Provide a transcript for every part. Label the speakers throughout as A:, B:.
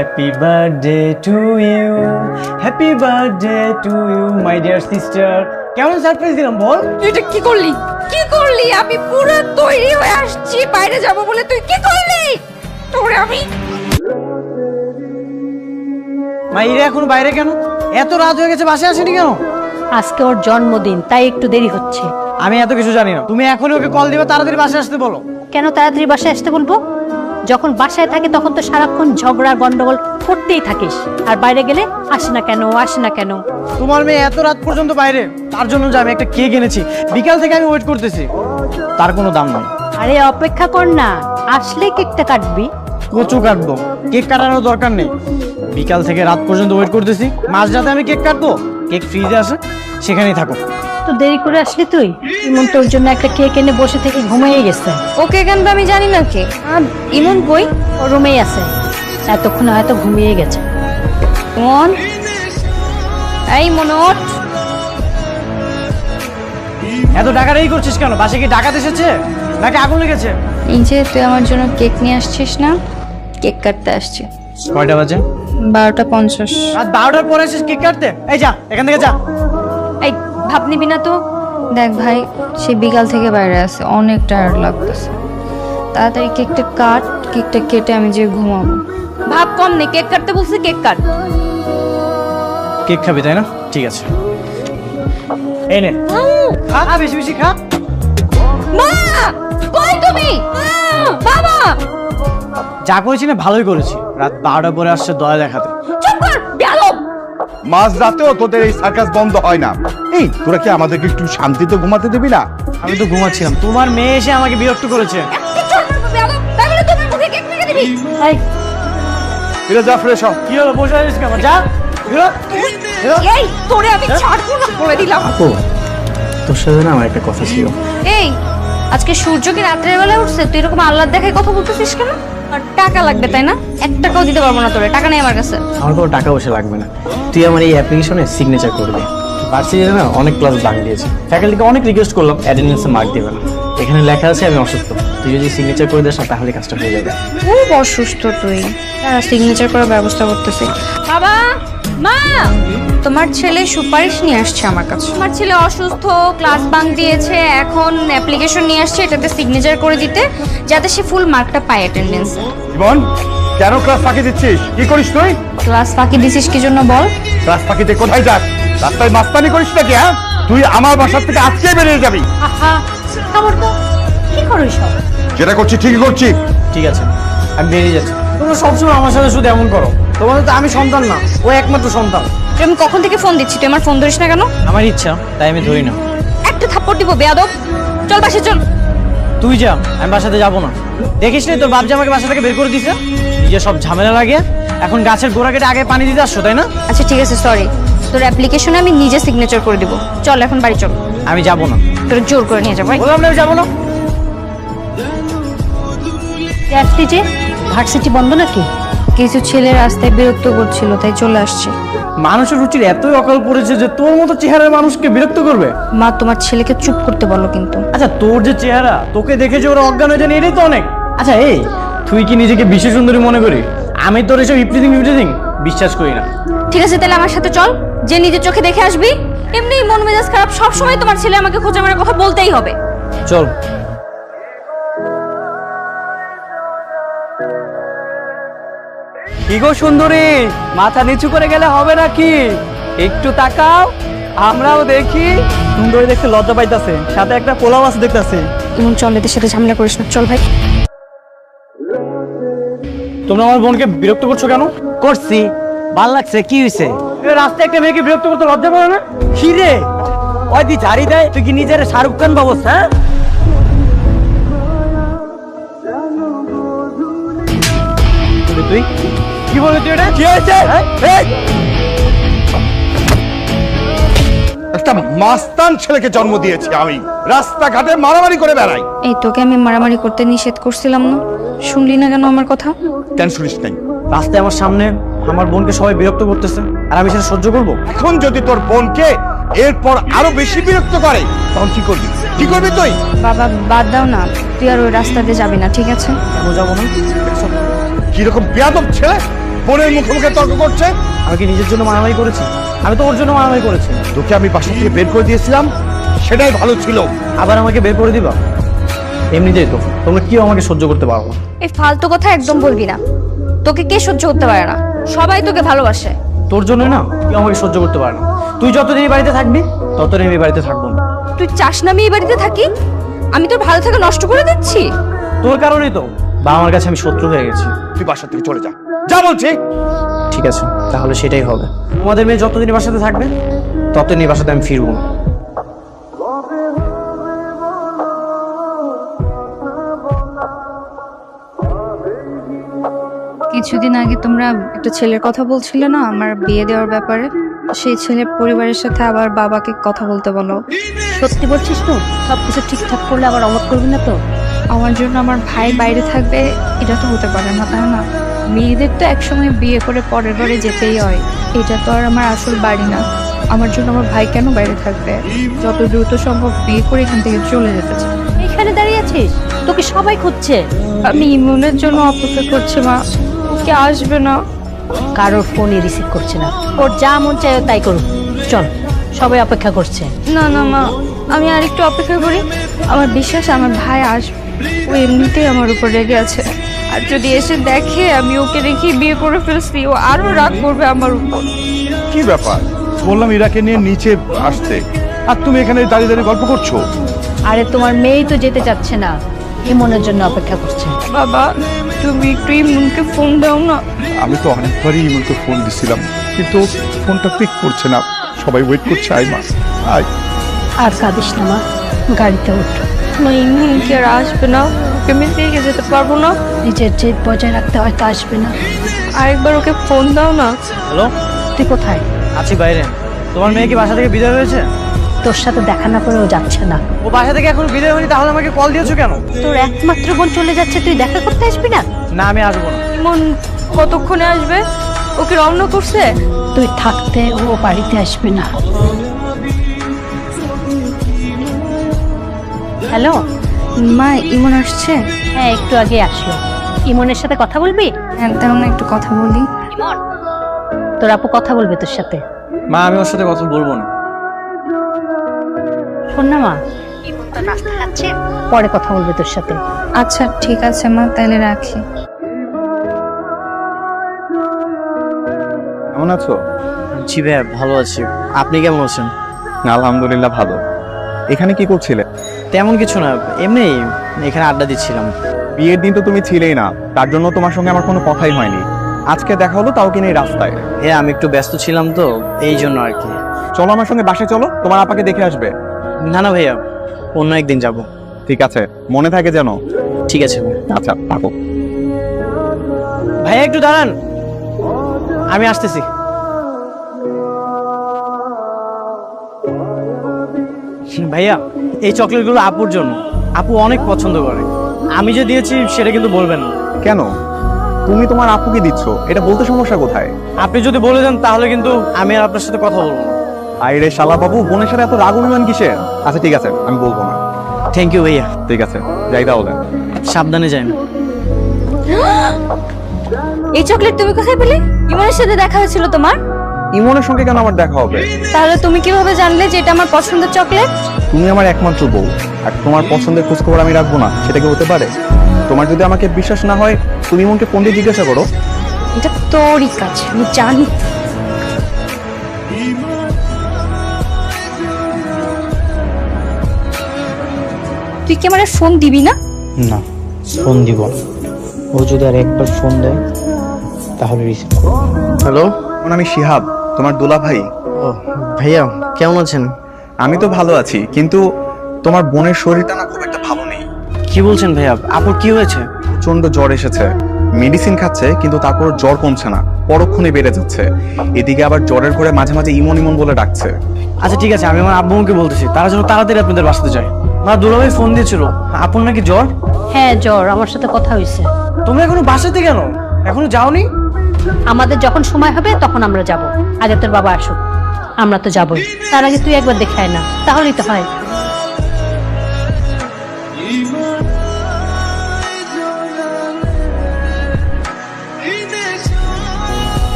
A: Happy birthday to you, happy birthday to you my dear sister. কেমন surprise দিলাম বল?
B: তুই এটা কি করলি? কি করলি? আমি পুরো তৈরি হয়ে আসছি বাইরে যাব বলে, তুই কি করলি? তোরে আমি
A: মাইরা এখন বাইরে কেন? এত রাত হয়ে গেছে, বাসায় আসেনি কেন?
C: আজকে ওর জন্মদিন, তাই একটু দেরি হচ্ছে।
A: আমি এত কিছু জানি না, তুমি এখনই ওকে কল দিবে, তাড়াতাড়ি বাসায় আসতে বলো।
C: কেন তাড়াতাড়ি বাসায় আসতে বলবো? যখন বাসায় থাকে তখন তো সারাক্ষণ ঝগড়া গন্ডগোল করতেই থাকিস, আর বাইরে গেলে আসে না কেন, আসে না কেন।
A: তোমার মেয়ে এত রাত পর্যন্ত বাইরে, তার জন্য যে আমি একটা কেক এনেছি, বিকাল থেকে আমি ওয়েট করতেছি, তার কোনো দাম নাই।
C: আরে অপেক্ষা কর না, আসলে কেকটা কাটবি।
A: কচু কাটবো, কেক কাটানোর দরকার নেই। বিকাল থেকে রাত পর্যন্ত ওয়েট করতেছি, মাঝরাতে আমি কেক কাটবো? কেক ফ্রিজে আসে, সেখানেই থাকো।
C: তো দেরি করে আসলি তুই। ইমন তোর জন্য একটা কেক এনে বসে থেকে ঘুমিয়ে গেছে।
B: ওকে কেন আমি জানি না কে। আর ইমন কই?
C: ও রুমেই আছে, এতক্ষণ হয়তো ঘুমিয়ে গেছে।
B: ইমন, এই মনোট,
A: এত ডাকাডাকি করছিস কেন? বাসে কি ডাকাত এসেছে নাকি আগুন লেগেছে?
B: এই যে তুই আমার জন্য কেক নিয়ে আসছিস না, কেক কাটতে আসছি।
A: কয়টা বাজে?
B: 12:50।
A: রাত 12টার পরে এসেছিস কেক কাটতে? এই যা এখান থেকে যা।
B: এই ভাব নিবি না তো? দেখ ভাই, সে বিকাল থেকে বাইরে আছে, অনেক টায়ার্ড লাগতেছে। তাড়াতাড়ি কেকটা কাট, কেকটা কেটে আমি যে ঘুমাবো। ভাব কম নেই, কেক কাটতে বলছি, কেক কাট।
A: কেক খাবি তাই না? ঠিক আছে, এই নে খা, বেশি বেশি খা।
B: মা, কই তুমি? বাবা,
A: যা করেছি না ভালোই করেছি, রাত 12টার পরে আসছে দয়া দেখাতে।
B: চুপ কর বেয়াদব।
D: মাঝ রাতেও তোদের এই সার্কাস বন্ধ হয় না। এই তোরা কি আমাদেরকে একটু শান্তিতে ঘুমাতে দিবি না?
A: আমি তো ঘুমাচ্ছিলাম, তোমার মেয়ে এসে আমাকে বিরক্ত করেছে।
B: একটা চড় মারবো বেয়াদব, তাই বলে তুমি মুখে কেক মেখে দিবি?
C: এই,
D: ফিরে যা, ফ্রেশ হ।
A: কি হলো, বসে আছিস কেন? যা বেরো, বেরো।
B: এই তোরে আমি ছাড়বো না বলে দিলাম।
A: আপু, তোর সাথে না আমার একটা কথা ছিল।
B: এই আজকে সূর্য কি রাত্রের বেলায় উঠছে? তুই এরকম আল্লাহর দেখায় কথা বলতেছিস কেন? আর টাকা লাগবে তাই না? 1 টাকাও দিতে পারবো না তোরে, টাকা নেই আমার কাছে।
A: আমার কোনো টাকা পয়সা লাগবে না, তুই আমার এই অ্যাপ্লিকেশনে সিগনেচার করবি। ভার্সিটিতে না অনেক ক্লাস বাঙ্ক দিয়েছে, ফ্যাকাল্টিকে অনেক রিকোয়েস্ট করলাম, অ্যাটেন্ডেন্সে মার্ক দেবে না। এখানে লেখা আছে আমি অসুস্থ, তুই যদি সিগনেচার করে দিস না তাহলে কাজটা হয়ে যাবে।
B: খুব অসুস্থ তুই? সিগনেচার করার ব্যবস্থা করতেছি। বাবা, মা, তোমার ছেলে সুপারিশ নিয়ে আসছে আমার কাছে। তোমার ছেলে অসুস্থ, ক্লাস বাঙ্ক দিয়েছে, এখন অ্যাপ্লিকেশন নিয়ে আসছে এটাতে সিগনেচার করে দিতে, যাতে সে ফুল মার্কটা পায় অ্যাটেন্ডেন্সে।
D: জীবন, কেন ক্লাস ফাঁকি দিচ্ছিস? কি করিস তুই?
B: ক্লাস ফাঁকি দিছিস কি জন্য বল?
D: ক্লাস ফাঁকিতে কোথায় যাস? রাস্তায় মাস্তানি করিস নাকি? হ্যাঁ, তুই আমার বাসার থেকে আজকে বেরিয়ে যাবি।
C: আহা, আমার তো কি করো সব?
D: যেটা করছি ঠিকই করছি।
A: ঠিক আছে, আমি বেরিয়ে যাচ্ছি। তোমরা সবসময় আমার সাথে শুধু এমন করো, তোমাদের তো আমি সন্তান না, ও একমাত্র সন্তান।
B: তুই আমি কখন থেকে ফোন দিচ্ছি, তুই আমার ফোন ধরিস না কেন?
A: আমার ইচ্ছা তাই আমি ধরি না।
B: একটা থাপ্পড় দিব বেয়াদব। চল বাসে চল।
A: তুই যা, আমি বাসাতে যাবো না। দেখিস নি তোর বাপ যে আমাকে বাসা থেকে বের করে দিছে? নিজে সব ঝামেলা লাগে, এখন গাছের গোড়া কেটে আগে পানি দিতে আসছো তাই না?
B: আচ্ছা ঠিক আছে, সরি। তোর অ্যাপ্লিকেশনে আমি নিজে সিগনেচার করে দিব। চল এখন বাড়ি চল।
A: আমি যাবো না,
B: তোর জোর করে নিয়ে যাবো।
A: বললাম না আমি যাবো না।
C: আসলি যে ভার্সিটি বন্ধ নাকি?
B: কিছু ছেলে রাস্তায় বিরক্ত করছিল, তাই চলে আসছে।
A: মানুষের রুচির এতই অকাল পড়েছে যে তোর মতো চেহারার মানুষকে বিরক্ত করবে।
B: মা, তোমার ছেলেকে চুপ করতে বলো কিন্তু।
A: আচ্ছা তোর যে চেহারা, তোকে দেখে যে ওরা অজ্ঞান হয়ে যান এটাই তো অনেক। আচ্ছা এই, তুই কি নিজেকে বিশ্ব সুন্দরী মনে করি? আমি তোর এসব ইপ্রিজিং বিশ্বাস করি না।
B: ঠিক আছে তাহলে আমার সাথে চল, যে নিজের চোখে দেখে আসবি। এমনি মন মেজাজ খারাপ, সবসময় তোমার ছেলে আমাকে খোঁজা মারার কথা বলতেই হবে।
A: চল।
E: কি গো সুন্দরী, মাথা নিচু করে গেলে হবে নাকি? একটু তাকাও, আমরাও দেখি। সুন্দরী দেখতে লজ্জা পাইতাছে, সাথে একটা পোলা মাছ দেখতাছে।
B: এমন চল, এদের সাথে ঝামেলা করিস না, চল ভাই।
A: তোমরা আমার বোনকে বিরক্ত করছো কেন?
E: করছি, ভাল লাগছে। কি হয়েছে?
A: রাস্তায় একটা মেয়েকে বিরক্ত করতে লজ্জা করে না?
E: কি রে, ওই দি ঝাড়ি দেয়, তুই কি নিজের শাহরুখ খান বাবস? হ্যাঁ,
A: তুই কি বলে তুই এটা?
E: কি হয়েছে? এই,
D: একটা মাস্তান ছেলেকে জন্ম দিয়েছি আমি, রাস্তাঘাটে মারামারি করে বেড়াই।
B: এই তোকে আমি মারামারি করতে নিষেধ করছিলাম না? শুনলি না কেন আমার কথা?
D: কেন শুনিস নাই?
A: রাস্তায় আমার সামনে আমার বোনকে সবাই বিরক্ত করতেছে, আর আমি সেটা সহ্য করবো?
D: এখন যদি তোর বোনকে এরপর আরো বেশি বিরক্ত করে তখন কি করবি? কি করবি তুই?
B: বাবা বাদ দাও না, তুই আর ওই রাস্তাতে যাবি না, ঠিক আছে?
A: কেন যাবো না?
D: কিরকম বেয়াদব ছেলে! বোনের মুখে মুখে তর্ক করছে।
A: আমি কি নিজের জন্য মারামারি করেছি? আমি তো ওর জন্য মারামারি করেছি।
D: তোকে আমি বাসা থেকে বের করে দিয়েছিলাম, সেটাই ভালো ছিল।
A: আবার আমাকে বের করে দিবা? এমনিতেই তো তোমরা কেউ আমাকে সহ্য করতে পারো না।
B: এই ফালতু কথা একদম বলবি না। তোকে কে সহ্য করতে পারে না? সবাই তোকে ভালোবাসে।
A: তোর জন্য না কেউ আমাকে সহ্য করতে পারে না। তুই যতদিন এই বাড়িতে থাকবি ততদিন এই বাড়িতে থাকবো না।
B: তুই চাস না আমি এই বাড়িতে থাকি? আমি তোর ভালো থাকা নষ্ট করে দিচ্ছি?
A: তোর কারণেই তো বাবা আমার কাছে আমি শত্রু হয়ে গেছি।
D: তুই বাসা থেকে চলে যা, যা বলছি।
A: ঠিক আছে, তাহলে সেটাই হবে। তোমাদের মেয়ে যতদিন এই বাসাতে থাকবে ততদিন এই বাসাতে আমি ফিরবো না।
B: কিছুদিন আগে তোমরা একটা ছেলের কথা বলছিলে না আমার বিয়ে দেওয়ার ব্যাপারে? সেই ছেলে পরিবারের সাথে আবার বাবাকে কথা বলতে বলো।
C: সত্যি বলছিস তো? সবকিছু ঠিকঠাক করলে আবার অবাক করবি না তো?
B: আমার জন্য আমার ভাই বাইরে থাকবে এটা তো হতে পারে না, তাই না? মেয়েদের তো একসময় বিয়ে করে পরের ঘরে যেতেই হয়। এটা তো আর আমার আসল বাড়ি না। আমার জন্য আমার ভাই কেন বাইরে থাকবে? যত দ্রুত সম্ভব বিয়ে করে এখান থেকে চলে যেতে চাই।
C: এখানে দাঁড়িয়ে আছিস? তোকে সবাই খুঁজছে।
B: আমি ইমনের জন্য অপেক্ষা করছি মা, ওকে আসবে না।
C: কারোর ফোনই রিসিভ করছে না। ওর যা মন চায় ও তাই করুক। চল, সবাই অপেক্ষা করছে।
B: না না মা, আমি আর একটু অপেক্ষা করি। আমার বিশ্বাস আমার ভাই আসবে। ও এমনিতেই আমার উপর রেগে আছে, আর যদি এসে দেখে আমি ওকে রেখে বিয়ে করে ফেলছি ও আরো রাগ করবে আমার উপর।
D: কি ব্যাপার? বললাম ইরাকে নিয়ে নিচে আসতে, আর তুমি এখানে দাঁড়িয়ে দাঁড়িয়ে গল্প করছো।
C: আরে তোমার মেয়েই তো যেতে চাচ্ছে না, ইমনের জন্য অপেক্ষা করছে।
B: বাবা তুমি একটু ইমনকে ফোন দাও না।
D: আমি তো অনেকবারই ইমনকে ফোন দিছিলাম, কিন্তু ফোনটা পিক করছে না। সবাই ওয়েট করছে। আয় মা, আয়।
C: আর কাঁদিস না মা, গাড়িতে ওঠ।
B: মা ইমন কি আর আসবে না? ওকে আমি রেখে যেতে পারবো না।
C: নিজের জেদ বজায় রাখতে হয়তো আসবে না।
B: আরেকবার ওকে ফোন দাও না।
A: হ্যালো,
C: তুই কোথায়?
A: আছি বাইরে। তোমার মেয়ে কি বাসা থেকে বিদায় হয়েছে?
C: তোর সাথে দেখা না করেও যাচ্ছে না।
A: ও বাসা থেকে এখনো বিদায় হয়নি, তাহলে আমাকে কল দিয়েছো কেন?
C: তোর একমাত্র বোন চলে যাচ্ছে, তুই দেখা করতে আসবি না?
A: না, আমি আসবো না।
B: ইমন কতক্ষণে আসবে? ওকে রওনা করছে?
C: তুই থাকতে ও বাড়িতে আসবে না। হ্যালো,
B: মা ইমন আসছে?
C: হ্যাঁ একটু আগে আসলো। ইমনের সাথে কথা বলবি?
B: হ্যাঁ তেমন একটু কথা বলি।
C: তোর আপু কথা বলবে তোর সাথে।
A: মা, আমি ওর সাথে কথা বলবো না।
C: শোন না মা, ইমন তো নাস্তা খাচ্ছে, পরে কথা বলবে তোর সাথে।
B: আচ্ছা ঠিক আছে মা, তাহলে রাখি।
F: কেমন আছো?
A: জি ভাইয়া, ভালো আছি। আপনি কেমন আছেন?
F: আলহামদুলিল্লাহ ভালো। এখানে কি করছিলে?
A: তেমন কিছু না, এমনি এখানে আড্ডা দিচ্ছিলাম।
F: বিয়ের দিন তো তুমি ছিলেই না, তার জন্য তোমার সঙ্গে আমার কোনো কথাই হয়নি। আজকে দেখা হলো, তাও কিনা এই রাস্তায়।
A: হ্যাঁ, আমি একটু ব্যস্ত ছিলাম তো, এই জন্য আর কি।
F: চলো আমার সঙ্গে বাসে চলো, তোমার আপাকে দেখে আসবে।
A: না না ভাইয়া, অন্য একদিন যাব।
F: ঠিক আছে, মনে থাকে যেন।
A: ঠিক আছে ভাই।
F: আচ্ছা থাকো।
A: ভাইয়া একটু দাঁড়ান, আমি আসতেছি। ভাইয়া, এই চকলেটগুলো আপুর জন্য। আপু অনেক পছন্দ করে। আমি যে দিয়েছি সেটা কিন্তু বলবেন না।
F: কেন? তুমি তোমার আপুকে দিচ্ছ, এটা বলতে সমস্যা কোথায়?
A: আপনি যদি বলে দেন তাহলে কিন্তু আমি আর আপনার সাথে কথা বলবো না।
F: আইরে শালা বাবু, বোনের সাথে এত রাগ অভিমান কিসের? আচ্ছা ঠিক আছে, আমি বলবো না।
A: থ্যাংক ইউ ভাইয়া।
F: ঠিক আছে, যাই তাহলে।
A: সাবধানে যান।
B: এই চকলেট তুমি কোথায় পেলে? ইমনের সাথে দেখা হয়েছিল তোমার?
F: ইমনের সঙ্গে কেন আমার দেখা হবে?
B: তাহলে তুমি কিভাবে জানলে যে এটা আমার পছন্দের চকলেট?
F: তুমি আমার একমাত্র বউ, আর তোমার পছন্দের খোঁজখবর আমি রাখবো না, সেটা কি হতে পারে? তোমার যদি আমাকে বিশ্বাস না হয়, তুমি ইমনকে ফোন দিয়ে জিজ্ঞাসা করো।
B: এটা তোরই কাজ, আমি জানি। তুই কি আমার ফোন দিবি না?
A: না, ফোন দিব না। ও যদি আর একবার ফোন দেয় তাহলে রিসিভ করব। হ্যালো,
F: আমি শিহাব, তোমার দোলা ভাই।
A: ও ভাইয়া, কেমন আছেন?
F: আমি তো ভালো আছি, কিন্তু তোমার বোনের শরীরটা না খুব একটা ভালো নেই।
A: কি বলছেন ভাইয়া? আপুর কি হয়েছে?
F: প্রচন্ড জ্বর এসেছে, মেডিসিন খাচ্ছে কিন্তু তারপর জ্বর কমছে না, পরক্ষণে বেড়ে যাচ্ছে। এদিকে আবার জ্বরের ঘরে মাঝে মাঝে ইমন ইমন বলে ডাকছে।
A: আচ্ছা ঠিক আছে, আমি আমার আব্বুকে বলতেছি তারা যেন তাড়াতাড়ি আপনাদের বাসাতে যায়। মা, দুলাভাই ফোন দিয়েছিল, আপুর নাকি জ্বর।
C: হ্যাঁ জ্বর, আমার সাথে কথা হয়েছে।
A: তোমরা এখনো বাসাতে কেন? এখনো যাওনি?
C: আমাদের যখন সময় হবে তখন আমরা যাব। আগে তোর বাবা আসুক, আমরা তো যাবই। তার আগে তুই একবার দেখে আয় না, তাহলেই তো হয়।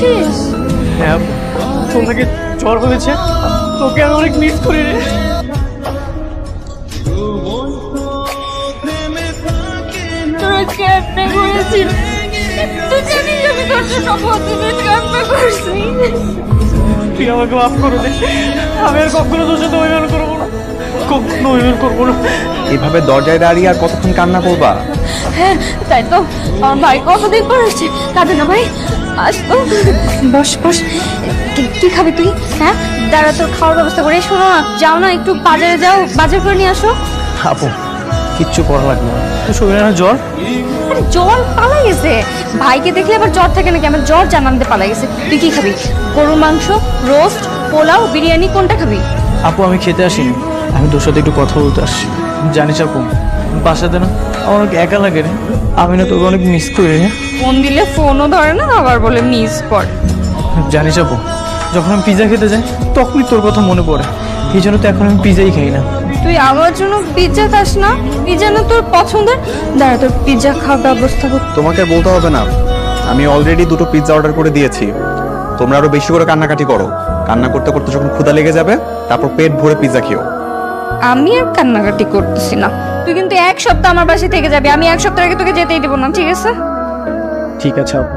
B: করছিস?
A: হ্যাঁ আপু, তোমাকে জ্বর হয়েছে, তোকে আমি অনেক মিস করি রে।
B: তোরা কেমনে করেছিস? তুই জানিস আমি তোর জন্য কতদিন কান্না করছি।
A: তুই আমাকে মাফ করে দে, আমি আর কখনো তোর সাথে অভিমান করবো না, কখনো অভিমান করবো না।
F: এভাবে দরজায় দাঁড়িয়ে আর কতক্ষণ কান্না করবা?
B: হ্যাঁ তাই তো, আমার ভাই কতদিন পর আসছে, কাঁদে না ভাই, আসতো। বস বস, কি খাবি তুই? হ্যাঁ দাঁড়া, তোর খাওয়ার ব্যবস্থা করে। শোনো না, যাও না একটু বাজারে যাও, বাজার করে নিয়ে আসো।
A: আপু কিচ্ছু করা লাগবে না, তুই শরীরে না জ্বর?
B: আরে জ্বর পালাই গেছে, ভাইকে দেখলে আবার জ্বর থাকে নাকি? আমার জ্বর জানাতে পালাই গেছে। তুই কি খাবি? গরুর মাংস, রোস্ট, পোলাও, বিরিয়ানি, কোনটা খাবি?
A: আপু আমি খেতে আসিনি, আমি তোর সাথে একটু কথা বলতে আসছি। জানিস আপু, বাসাতে না আমার অনেক একা লাগে রে, আমি না তোকে অনেক মিস করি রে।
B: ফোন দিলে ফোনও ধরে না, আবার বলে মিস করে।
A: জানিস আপু, যখন আমি পিৎজা খেতে যাই তখনই তোর কথা মনে পড়ে, এই জন্য তো এখন আমি পিৎজাই খাই না।
B: তুই আমার জন্য পিৎজা খাস না? পিৎজা না তোর পছন্দের? দাঁড়া, তোর পিৎজা খাওয়ার ব্যবস্থা কর।
F: তোমাকে আর বলতে হবে না, আমি অলরেডি 2টো পিৎজা অর্ডার করে দিয়েছি। তোমরা আরো বেশি করে কান্নাকাটি করো। কান্না করতে করতে যখন ক্ষুধা লেগে যাবে, তারপর পেট ভরে পিৎজা খেও।
B: আমি আর কান্নাকাটি করতেছি না। তুই কিন্তু 1 সপ্তাহ আমার বাসায় থেকে যাবি, আমি 1 সপ্তাহ আগে তোকে যেতেই দেবো না, ঠিক আছে?
A: ঠিক আছে আপু।